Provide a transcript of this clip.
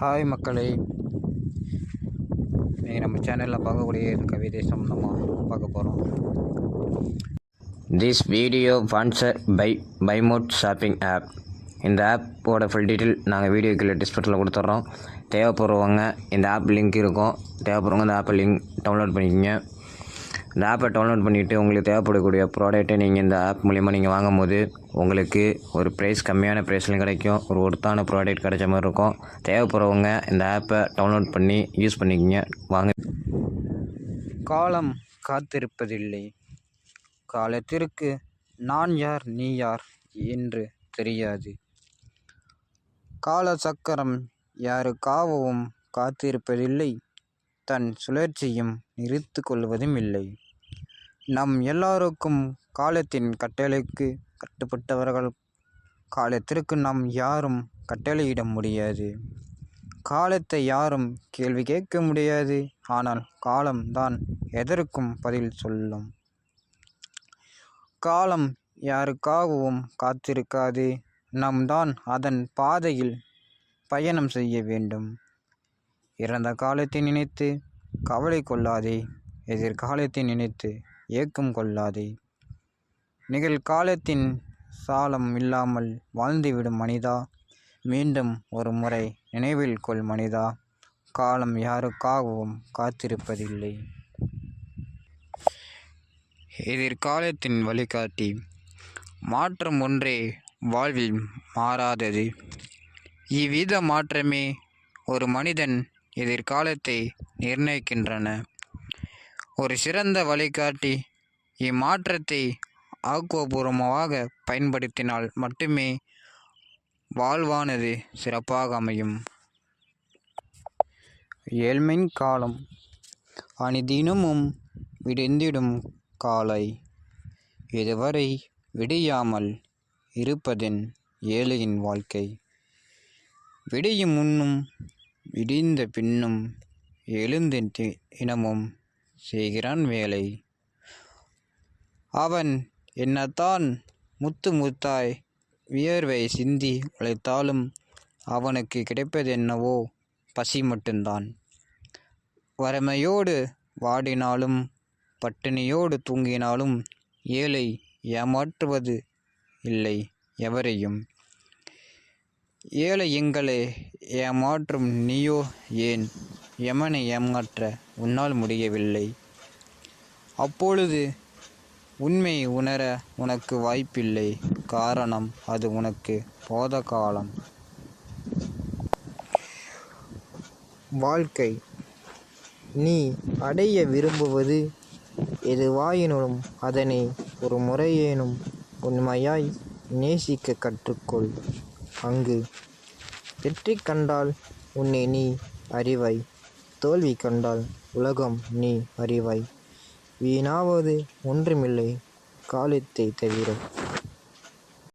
Hi மக்களே, இன்றைக்கி நம்ம சேனலில் பார்க்கக்கூடிய கவிதை சம்பந்தமாக பார்க்க போகிறோம். This video sponsor by Bymot shopping app. இந்த ஆப்போட ஃபுல் டீட்டெயில் நாங்கள் வீடியோக்குள்ளே டிஸ்கிரிப்ஷனில் கொடுத்துட்றோம். தேவைப்படுறவங்க இந்த ஆப் லிங்க் இருக்கும், தேவைப்படுறவங்க இந்த ஆப்பை லிங்க் டவுன்லோட் பண்ணிக்கோங்க. இந்த ஆப்பை டவுன்லோட் பண்ணிவிட்டு உங்களுக்கு தேவைப்படக்கூடிய ப்ராடக்ட்டை நீங்கள் இந்த ஆப் மூலிமா நீங்கள் வாங்கும்போது உங்களுக்கு ஒரு ப்ரைஸ் கம்மியான ப்ரைஸ்லையும் கிடைக்கும், ஒரு ஒர்த்தான ப்ராடக்ட் கிடைச்ச மாதிரி இருக்கும். தேவைப்படுறவங்க இந்த ஆப்பை டவுன்லோட் பண்ணி யூஸ் பண்ணிக்கோங்க. வாங்க. காலம் காத்திருப்பதில்லை. காலத்திற்கு நான் யார் நீ யார் என்று தெரியாது. கால சக்கரம் யாருக்காகவும் காத்திருப்பதில்லை, தன் சுழற்சியும் நிறுத்து கொள்வதும் இல்லை. நம் எல்லாருக்கும் காலத்தின் கட்டளைக்கு கட்டுப்பட்டவர்கள். காலத்திற்கு நாம் யாரும் கட்டளையிட முடியாது, காலத்தை யாரும் கேள்வி கேட்க முடியாது. ஆனால் காலம்தான் எதற்கும் பதில் சொல்லும். காலம் யாருக்காகவும் காத்திருக்காது, நாம் தான் அதன் பாதையில் பயணம் செய்ய வேண்டும். இறந்த காலத்தை நினைத்து கவலை கொள்ளாதே, எதிர்காலத்தை நினைத்து ஏக்கம் கொள்ளாதே. நிகழ்காலத்தின் சாலம் இல்லாமல் வாழ்ந்துவிடும் மனிதா, மீண்டும் ஒரு முறை நினைவில் கொள் மனிதா, காலம் யாருக்காகவும் காத்திருப்பதில்லை. எதிர்காலத்தின் வழிகாட்டி. மாற்றம் ஒன்றே வாழ்வில் மாறாதது. இவ்வித மாற்றமே ஒரு மனிதன் எதிர்காலத்தை நிர்ணயிக்கின்றன. ஒரு சிறந்த வழிகாட்டி இம்மாற்றத்தை ஆக்கப்பூர்வமாக பயன்படுத்தினால் மட்டுமே வாழ்வானது சிறப்பாக அமையும். ஏழ்மையின் காலம் அணிதினமும் விடிந்திடும் காலை, இதுவரை விடியாமல் இருப்பதென் ஏழையின் வாழ்க்கை. விடியும் முன்னும் விடிந்த பின்னும் எழுந்த தினமும் செய்கிறான் வேலை. அவன் என்னத்தான் முத்து முத்தாய் வியர்வை சிந்தி உழைத்தாலும் அவனுக்கு கிடைப்பதென்னவோ பசி மட்டும்தான். வறுமையோடு வாடினாலும் பட்டினியோடு தூங்கினாலும் ஏழை ஏமாற்றுவது இல்லை எவரையும். ஏழை எங்களை ஏமாற்றும் நீயோ ஏன் எமனை ஏமாற்ற உன்னால் முடியவில்லை? அப்பொழுது உண்மை உணர உனக்கு வாய்ப்பில்லை, காரணம் அது உனக்கு போத காலம். வாழ்க்கை நீ அடைய விரும்புவது எதுவாயினும் அதனை ஒரு முறையேனும் உண்மையாய் நேசிக்க கற்றுக்கொள். அங்கு வெற்றி கண்டால் உன்னை நீ அறிவாய், தோல்வி கண்டால் உலகம் நீ அறிவாய். வீணாவது ஒன்றுமில்லை காலத்தை தவிர.